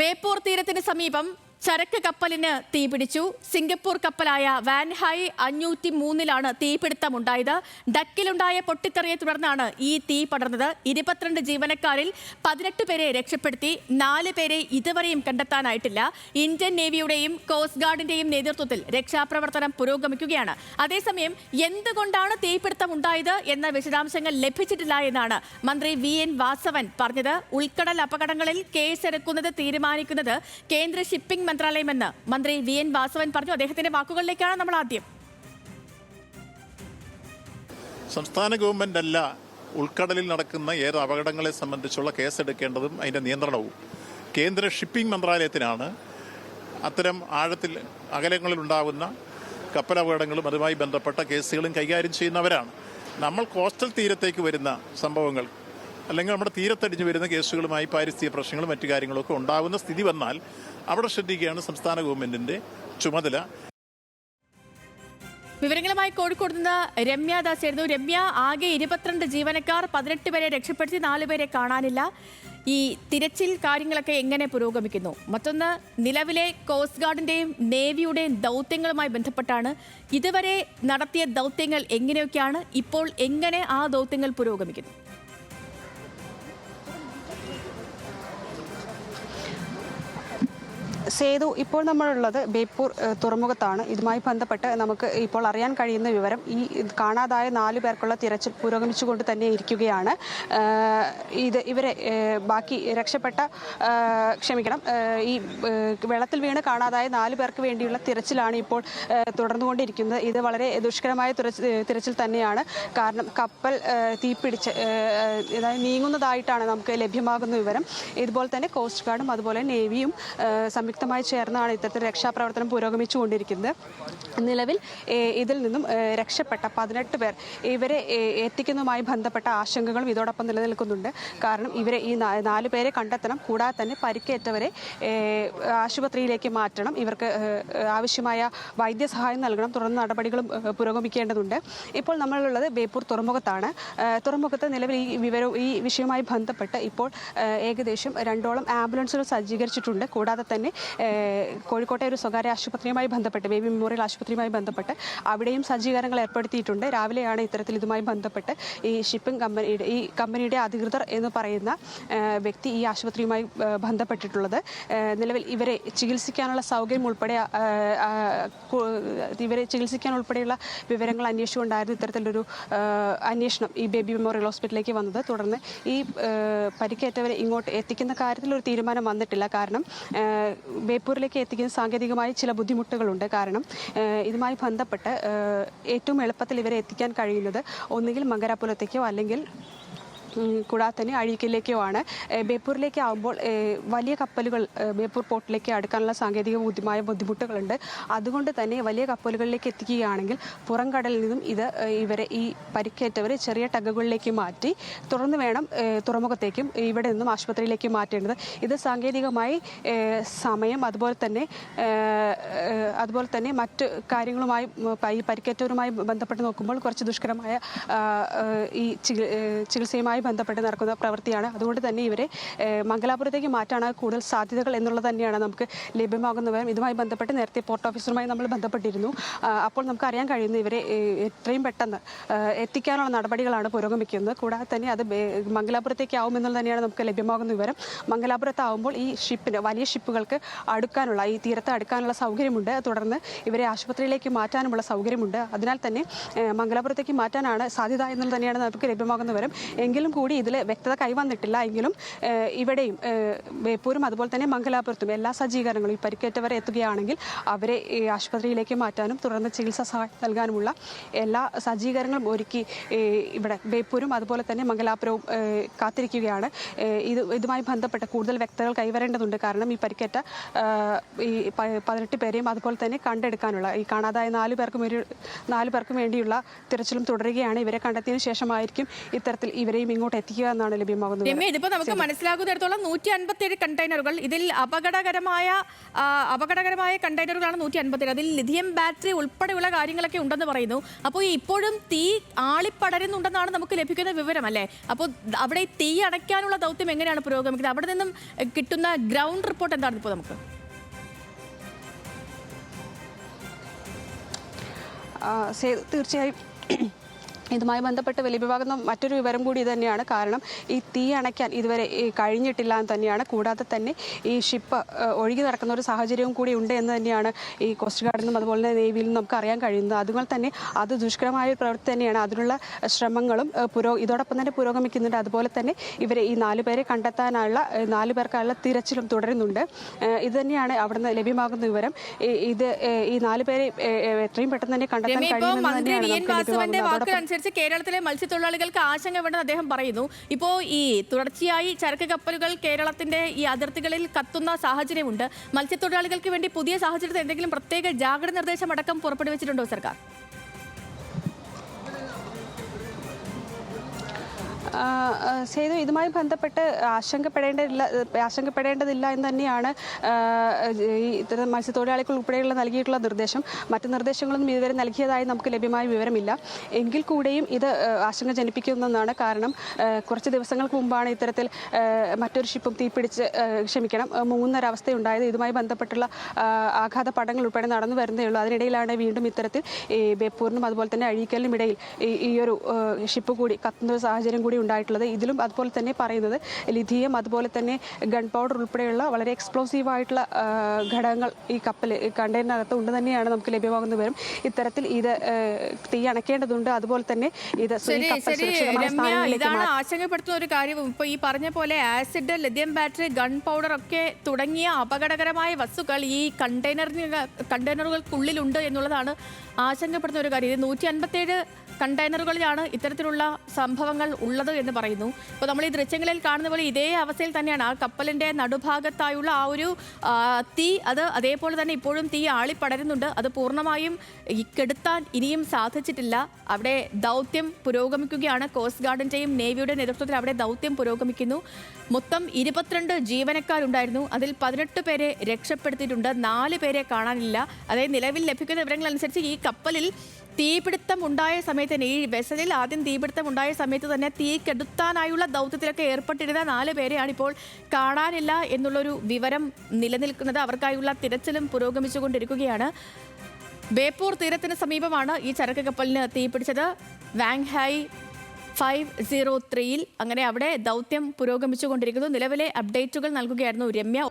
ബേപ്പൂർ തീരത്തിന് സമീപം ചരക്ക് കപ്പലിന് തീപിടിച്ചു. സിംഗപ്പൂർ കപ്പലായ വാൻഹൈ 503-ലാണ് തീപിടുത്തമുണ്ടായത്. ഡക്കിലുണ്ടായ പൊട്ടിത്തെറിയെ തുടർന്നാണ് ഈ തീ പടർന്നത്. 22 ജീവനക്കാരിൽ 18 പേരെ രക്ഷപ്പെടുത്തി. 4 പേരെ ഇതുവരെയും കണ്ടെത്താനായിട്ടില്ല. ഇന്ത്യൻ നേവിയുടെയും കോസ്റ്റ് ഗാർഡിന്റെയും നേതൃത്വത്തിൽ രക്ഷാപ്രവർത്തനം പുരോഗമിക്കുകയാണ്. അതേസമയം എന്തുകൊണ്ടാണ് തീപിടുത്തം ഉണ്ടായത് എന്ന വിശദാംശങ്ങൾ ലഭിച്ചിട്ടില്ല എന്നാണ് മന്ത്രി VN വാസവൻ പറഞ്ഞത്. ഉൾക്കടൽ അപകടങ്ങളിൽ കേസെടുക്കുന്നത് തീരുമാനിക്കുന്നത് കേന്ദ്ര ഷിപ്പിംഗ് മന്ത്രാലയമെന്ന് മന്ത്രി VN വാസവൻ പറഞ്ഞു. അദ്ദേഹത്തിന്റെ വാക്കുകളിലേക്കാണ് നമ്മൾ ആദ്യം. സംസ്ഥാന ഗവൺമെന്റ് അല്ല ഉൾക്കടലിൽ നടക്കുന്ന ഏറെ അപകടങ്ങളെ സംബന്ധിച്ചുള്ള കേസെടുക്കേണ്ടതും അതിന്റെ നിയന്ത്രണവും കേന്ദ്ര ഷിപ്പിംഗ് മന്ത്രാലയത്തിനാണ്. അത്തരം അകലങ്ങളിൽ ഉണ്ടാകുന്ന കപ്പലപകടങ്ങളും അതുമായി ബന്ധപ്പെട്ട കേസുകളും കൈകാര്യം ചെയ്യുന്നവരാണ്. നമ്മൾ കോസ്റ്റൽ തീരത്തേക്ക് വരുന്ന സംഭവങ്ങൾ അല്ലെങ്കിൽ നമ്മുടെ തീരത്തടിഞ്ഞു വരുന്ന കേസുകളുമായി പാരിസ്ഥിതിക പ്രശ്നങ്ങളും മറ്റു കാര്യങ്ങളൊക്കെ ഉണ്ടാകുന്ന സ്ഥിതി വന്നാൽ അവിടെ ശ്രദ്ധിക്കുകയാണ് സംസ്ഥാന ഗവൺമെന്റിന്റെ ചുമതല. വിവരങ്ങളുമായി കോഴിക്കോട് നിന്ന് രമ്യ ദാസ് ആയിരുന്നു. രമ്യ, ആകെ 22 ജീവനക്കാർ, 18 പേരെ രക്ഷപ്പെടുത്തി, 4 പേരെ കാണാനില്ല. ഈ തിരച്ചിൽ കാര്യങ്ങളൊക്കെ എങ്ങനെ പുരോഗമിക്കുന്നു? മറ്റൊന്ന്, നിലവിലെ കോസ്റ്റ് ഗാർഡിന്റെയും നേവിയുടെയും ദൗത്യങ്ങളുമായി ബന്ധപ്പെട്ടാണ്. ഇതുവരെ നടത്തിയ ദൗത്യങ്ങൾ എങ്ങനെയൊക്കെയാണ്? ഇപ്പോൾ എങ്ങനെ ആ ദൗത്യങ്ങൾ പുരോഗമിക്കുന്നു? സേതു, ഇപ്പോൾ നമ്മളുള്ളത് ബേപ്പൂർ തുറമുഖത്താണ്. ഇതുമായി ബന്ധപ്പെട്ട് നമുക്ക് ഇപ്പോൾ അറിയാൻ കഴിയുന്ന വിവരം, ഈ കാണാതായ 4 പേർക്കുള്ള തിരച്ചിൽ പുരോഗമിച്ചുകൊണ്ട് തന്നെ ഇരിക്കുകയാണ്. ഇവരെ ബാക്കി രക്ഷപ്പെട്ട ഈ വെള്ളത്തിൽ വീണ് കാണാതായ 4 പേർക്ക് വേണ്ടിയുള്ള തിരച്ചിലാണ് ഇപ്പോൾ തുടർന്നുകൊണ്ടിരിക്കുന്നത്. ഇത് വളരെ ദുഷ്കരമായ തിരച്ചിൽ തന്നെയാണ്. കാരണം കപ്പൽ തീപിടിച്ച് നീങ്ങുന്നതായിട്ടാണ് നമുക്ക് ലഭ്യമാകുന്ന വിവരം. ഇതുപോലെ തന്നെ കോസ്റ്റ് ഗാർഡും അതുപോലെ നേവിയും സംയുക്തമായി ചേർന്നാണ് ഇത്തരത്തിൽ രക്ഷാപ്രവർത്തനം പുരോഗമിച്ചുകൊണ്ടിരിക്കുന്നത്. നിലവിൽ ഇതിൽ നിന്നും രക്ഷപ്പെട്ട 18 പേർ, ഇവരെ എത്തിക്കുന്നതുമായി ബന്ധപ്പെട്ട ആശങ്കകളും ഇതോടൊപ്പം നിലനിൽക്കുന്നുണ്ട്. കാരണം ഇവരെ ഈ 4 പേരെ കണ്ടെത്തണം. കൂടാതെ തന്നെ പരിക്കേറ്റവരെ ആശുപത്രിയിലേക്ക് മാറ്റണം. ഇവർക്ക് ആവശ്യമായ വൈദ്യസഹായം നൽകണം. തുടർന്ന് നടപടികളും പുരോഗമിക്കേണ്ടതുണ്ട്. ഇപ്പോൾ നമ്മളുള്ളത് ബേപ്പൂർ തുറമുഖത്താണ്. തുറമുഖത്ത് നിലവിൽ ഈ വിഷയവുമായി ബന്ധപ്പെട്ട് ഇപ്പോൾ ഏകദേശം 2ഓളം ആംബുലൻസുകൾ സജ്ജീകരിച്ചിട്ടുണ്ട്. കൂടാതെ തന്നെ കോഴിക്കോട്ടെ ഒരു സ്വകാര്യ ആശുപത്രിയുമായി ബന്ധപ്പെട്ട്, ബേബി മെമ്മോറിയൽ ആശുപത്രിയുമായി ബന്ധപ്പെട്ട് അവിടെയും സജ്ജീകരണങ്ങൾ ഏർപ്പെടുത്തിയിട്ടുണ്ട്. രാവിലെയാണ് ഇത്തരത്തിൽ ഇതുമായി ബന്ധപ്പെട്ട് ഈ കമ്പനിയുടെ അധികൃതർ എന്ന് പറയുന്ന വ്യക്തി ഈ ആശുപത്രിയുമായി ബന്ധപ്പെട്ടിട്ടുള്ളത്. നിലവിൽ ഇവരെ ചികിത്സിക്കാനുള്ള സൗകര്യം ഉൾപ്പെടെയുള്ള വിവരങ്ങൾ അന്വേഷിച്ചുകൊണ്ടായിരുന്നു ഇത്തരത്തിലൊരു അന്വേഷണം ഈ ബേബി മെമ്മോറിയൽ ഹോസ്പിറ്റലിലേക്ക് വന്നത്. തുടർന്ന് ഈ പരിക്കേറ്റവരെ ഇങ്ങോട്ട് എത്തിക്കുന്ന കാര്യത്തിൽ ഒരു തീരുമാനം വന്നിട്ടില്ല. കാരണം ബേപ്പൂരിലേക്ക് എത്തിക്കുന്ന സാങ്കേതികമായി ചില ബുദ്ധിമുട്ടുകളുണ്ട്. കാരണം ഇതുമായി ബന്ധപ്പെട്ട് ഏറ്റവും എളുപ്പത്തിൽ ഇവരെ എത്തിക്കാൻ കഴിയുന്നത് ഒന്നുകിൽ മംഗലാപുരത്തേക്കോ അല്ലെങ്കിൽ കൂടാതെ തന്നെ അഴീക്കലിലേക്കോ ആണ്. ബേപ്പൂരിലേക്ക് ആകുമ്പോൾ വലിയ കപ്പലുകൾ ബേപ്പൂർ പോർട്ടിലേക്ക് അടുക്കാനുള്ള സാങ്കേതികമായ ബുദ്ധിമുട്ടുകളുണ്ട്. അതുകൊണ്ട് തന്നെ വലിയ കപ്പലുകളിലേക്ക് എത്തിക്കുകയാണെങ്കിൽ പുറം കടലിൽ നിന്നും ഇവരെ ഈ പരിക്കേറ്റവരെ ചെറിയ ടഗുകളിലേക്ക് മാറ്റി തുടർന്ന് വേണം തുറമുഖത്തേക്കും ഇവിടെ നിന്നും ആശുപത്രിയിലേക്ക് മാറ്റേണ്ടത്. ഇത് സാങ്കേതികമായി സമയം അതുപോലെ തന്നെ മറ്റ് കാര്യങ്ങളുമായി ഈ പരിക്കേറ്റവരുമായി ബന്ധപ്പെട്ട് നോക്കുമ്പോൾ കുറച്ച് ദുഷ്കരമായ ഈ ചികിത്സയുമായി ബന്ധപ്പെട്ട് നടക്കുന്ന പ്രവൃത്തിയാണ്. അതുകൊണ്ട് തന്നെ ഇവരെ മംഗലാപുരത്തേക്ക് മാറ്റാണ് കൂടുതൽ സാധ്യതകൾ എന്നുള്ളത് തന്നെയാണ് നമുക്ക് ലഭ്യമാകുന്നവരും. ഇതുമായി ബന്ധപ്പെട്ട് നേരത്തെ പോർട്ട് ഓഫീസറുമായി നമ്മൾ ബന്ധപ്പെട്ടിരുന്നു. അപ്പോൾ നമുക്ക് അറിയാൻ കഴിയുന്നത് ഇവരെ എത്രയും പെട്ടെന്ന് എത്തിക്കാനുള്ള നടപടികളാണ് പുരോഗമിക്കുന്നത്. കൂടാതെ തന്നെ അത് മംഗലാപുരത്തേക്ക് ആവുമെന്നുള്ളത് തന്നെയാണ് നമുക്ക് ലഭ്യമാകുന്ന വിവരം. മംഗലാപുരത്താവുമ്പോൾ ഈ വലിയ ഷിപ്പുകൾക്ക് ഈ തീരത്ത് അടുക്കാനുള്ള സൗകര്യമുണ്ട്. തുടർന്ന് ഇവരെ ആശുപത്രിയിലേക്ക് മാറ്റാനുമുള്ള സൗകര്യമുണ്ട്. അതിനാൽ തന്നെ മംഗലാപുരത്തേക്ക് മാറ്റാനാണ് സാധ്യത എന്നുള്ളത് തന്നെയാണ് നമുക്ക് ലഭ്യമാകുന്ന വിവരം. എങ്കിലും കൂടി ഇതിൽ വ്യക്തത കൈവന്നിട്ടില്ല. എങ്കിലും ഇവിടെയും ബേപ്പൂരും അതുപോലെ തന്നെ മംഗലാപുരത്തും എല്ലാ സജ്ജീകരണങ്ങളും ഈ പരിക്കേറ്റവരെ എത്തുകയാണെങ്കിൽ അവരെ ആശുപത്രിയിലേക്ക് മാറ്റാനും തുടർന്ന് ചികിത്സാ സഹായം നൽകാനുമുള്ള എല്ലാ സജ്ജീകരണങ്ങളും ഒരുക്കി ഇവിടെ ബേപ്പൂരും അതുപോലെ തന്നെ മംഗലാപുരവും കാത്തിരിക്കുകയാണ്. ഇതുമായി ബന്ധപ്പെട്ട കൂടുതൽ വ്യക്തതകൾ കൈവരേണ്ടതുണ്ട്. കാരണം ഈ പരിക്കേറ്റ ഈ 18 പേരെയും അതുപോലെ തന്നെ കണ്ടെടുക്കാനുള്ള ഈ കാണാതായ 4 പേർക്കും വേണ്ടിയുള്ള തിരച്ചിലും തുടരുകയാണ്. ഇവരെ കണ്ടെത്തിയതിനു ശേഷമായിരിക്കും ഇത്തരത്തിൽ ഇവരെയും അങ്ങോട്ട് എത്തിക്കുക എന്നാണ് ലഭ്യമാകുന്നത്. രമ്യ, ഇതിപ്പോ നമുക്ക് മനസ്സിലാകുന്നിടത്തോളം 157 കണ്ടെയ്നറുകൾ, ഇതിൽ അപകടകരമായ കണ്ടെയ്നറുകളാണ് 157. അതിൽ ലിഥിയം ബാറ്ററി ഉൾപ്പെടെയുള്ള കാര്യങ്ങളൊക്കെ ഉണ്ടെന്ന് പറയുന്നു. അപ്പോൾ ഇപ്പോഴും തീ ആളിപ്പടരുന്നുണ്ടെന്നാണ് നമുക്ക് ലഭിക്കുന്ന വിവരം, അല്ലേ? അപ്പോൾ അവിടെ തീ അണയ്ക്കാനുള്ള ദൗത്യം എങ്ങനെയാണ് പുരോഗമിക്കുന്നത്? അവിടെ നിന്നും കിട്ടുന്ന ഗ്രൗണ്ട് റിപ്പോർട്ട് എന്താണ് ഇപ്പോൾ നമുക്ക്? തീർച്ചയായും ഇതുമായി ബന്ധപ്പെട്ട് ലഭ്യമാകുന്ന മറ്റൊരു വിവരം കൂടി തന്നെയാണ്. കാരണം ഈ തീ അണയ്ക്കാൻ ഇതുവരെ കഴിഞ്ഞിട്ടില്ല എന്ന് തന്നെയാണ്. കൂടാതെ തന്നെ ഈ ഷിപ്പ് ഒഴുകി നടക്കുന്ന ഒരു സാഹചര്യവും കൂടി ഉണ്ട് എന്ന് തന്നെയാണ് ഈ കോസ്റ്റ് ഗാർഡിൽ നിന്നും അതുപോലെ തന്നെ നേവിയിൽ നിന്നും നമുക്ക് അറിയാൻ കഴിയുന്നത്. അതുപോലെ തന്നെ അത് ദുഷ്കരമായ ഒരു പ്രവൃത്തി തന്നെയാണ്. അതിനുള്ള ശ്രമങ്ങളും ഇതോടൊപ്പം തന്നെ പുരോഗമിക്കുന്നുണ്ട്. അതുപോലെ തന്നെ ഇവരെ ഈ 4 പേരെ കണ്ടെത്താനുള്ള 4 പേർക്കായുള്ള തിരച്ചിലും തുടരുന്നുണ്ട്. ഇത് തന്നെയാണ് അവിടെ നിന്ന് ലഭ്യമാകുന്ന വിവരം. ഈ 4 പേരെ എത്രയും പെട്ടെന്ന് തന്നെ കണ്ടെത്താൻ കഴിയുമെന്ന് കേരളത്തിലെ മത്സ്യത്തൊഴിലാളികൾക്ക് ആശങ്ക വേണ്ടെന്ന് അദ്ദേഹം പറയുന്നു. ഇപ്പോൾ ഈ തുടർച്ചയായി ചരക്ക് കപ്പലുകൾ കേരളത്തിന്റെ ഈ അതിർത്തികളിൽ കത്തുന്ന സാഹചര്യമുണ്ട്. മത്സ്യത്തൊഴിലാളികൾക്ക് വേണ്ടി പുതിയ സാഹചര്യത്തിൽ എന്തെങ്കിലും പ്രത്യേക ജാഗ്രത നിർദ്ദേശം അടക്കം പുറപ്പെടുവിച്ചിട്ടുണ്ടോ സർക്കാർ? സേതു, ഇതുമായി ബന്ധപ്പെട്ട് ആശങ്കപ്പെടേണ്ടതില്ല എന്ന് തന്നെയാണ് ഈ മത്സ്യത്തൊഴിലാളികൾ ഉൾപ്പെടെയുള്ള നൽകിയിട്ടുള്ള നിർദ്ദേശം. മറ്റ് നിർദ്ദേശങ്ങളൊന്നും ഇതുവരെ നൽകിയതായി നമുക്ക് ലഭ്യമായ വിവരമില്ല. എങ്കിൽ കൂടെയും ഇത് ആശങ്ക ജനിപ്പിക്കുന്നതാണ്. കാരണം കുറച്ച് ദിവസങ്ങൾക്ക് മുമ്പാണ് ഇത്തരത്തിൽ മറ്റൊരു ഷിപ്പും മുങ്ങുന്നൊരവസ്ഥയുണ്ടായത്. ഇതുമായി ബന്ധപ്പെട്ടുള്ള ആഘാത പഠനങ്ങൾ ഉൾപ്പെടെ നടന്നു വരുന്നേ ഉള്ളൂ. അതിനിടയിലാണ് വീണ്ടും ഇത്തരത്തിൽ ഈ ബേപ്പൂരിനും അതുപോലെ തന്നെ അഴീക്കലിനും ഇടയിൽ ഈ ഒരു ഷിപ്പ് കൂടി കത്തുന്ന ഒരു സാഹചര്യം കൂടി ഉണ്ടായിട്ടുള്ളത്. ഇതിലും അതുപോലെ തന്നെ പറയുന്നത് ലിഥിയം അതുപോലെ തന്നെ ഗൺ പൗഡർ ഉൾപ്പെടെയുള്ള വളരെ എക്സ്പ്ലോസീവ് ആയിട്ടുള്ള ഘടകങ്ങൾ ഈ കണ്ടെയ്നറിനകത്ത് ഉണ്ട് തന്നെയാണ് നമുക്ക് ലഭ്യമാകുന്ന വിവരം. ഇത്തരത്തിൽ ഇത് തീ അണയ്ക്കേണ്ടതുണ്ട്. അതുപോലെ തന്നെ ഇത് ഇതാണ് ആശങ്കപ്പെടുത്തുന്ന ഒരു കാര്യവും. ഇപ്പൊ ഈ പറഞ്ഞ പോലെ acid, lithium battery, gun powder ഒക്കെ തുടങ്ങിയ അപകടകരമായ വസ്തുക്കൾ ഈ കണ്ടെയ്നറുകൾക്കുള്ളിലുണ്ട് എന്നുള്ളതാണ് ആശങ്കപ്പെടുന്ന ഒരു കാര്യം. ഇത് 157 കണ്ടെയ്നറുകളിലാണ് ഇത്തരത്തിലുള്ള സംഭവങ്ങൾ ഉള്ളത് എന്ന് പറയുന്നു. ഇപ്പോൾ നമ്മൾ ഈ ദൃശ്യങ്ങളിൽ കാണുന്ന പോലെ ഇതേ അവസ്ഥയിൽ തന്നെയാണ് ആ കപ്പലിൻ്റെ നടുഭാഗത്തായുള്ള ആ ഒരു തീ. അതേപോലെ തന്നെ ഇപ്പോഴും തീ ആളിപ്പടരുന്നുണ്ട്. അത് പൂർണ്ണമായും കെടുത്താൻ ഇനിയും സാധിച്ചിട്ടില്ല. അവിടെ ദൗത്യം പുരോഗമിക്കുകയാണ്. കോസ്റ്റ് ഗാർഡിൻ്റെയും നേവിയുടെ നേതൃത്വത്തിൽ അവിടെ ദൗത്യം പുരോഗമിക്കുന്നു. മൊത്തം 22 ജീവനക്കാരുണ്ടായിരുന്നു. അതിൽ 18 പേരെ രക്ഷപ്പെടുത്തിയിട്ടുണ്ട്. 4 പേരെ കാണാനില്ല. അതായത് നിലവിൽ ലഭിക്കുന്ന വിവരങ്ങളനുസരിച്ച് ഈ കപ്പലിൽ തീപിടുത്തം ഉണ്ടായ സമയത്ത് തന്നെ, ഈ വെസലിൽ ആദ്യം തീപിടുത്തം ഉണ്ടായ സമയത്ത് തന്നെ തീ കെടുത്താനായുള്ള ദൗത്യത്തിലൊക്കെ ഏർപ്പെട്ടിരുന്ന 4 പേരെയാണ് ഇപ്പോൾ കാണാനില്ല എന്നുള്ളൊരു വിവരം നിലനിൽക്കുന്നത്. അവർക്കായുള്ള തിരച്ചിലും പുരോഗമിച്ചുകൊണ്ടിരിക്കുകയാണ്. ബേപ്പൂർ തീരത്തിന് സമീപമാണ് ഈ ചരക്ക് കപ്പലിന് തീപിടിച്ചത്, വാങ്ഹായ് 503. അങ്ങനെ അവിടെ ദൗത്യം പുരോഗമിച്ചുകൊണ്ടിരിക്കുന്നു. നിലവിലെ അപ്ഡേറ്റുകൾ നൽകുകയായിരുന്നു രമ്യ.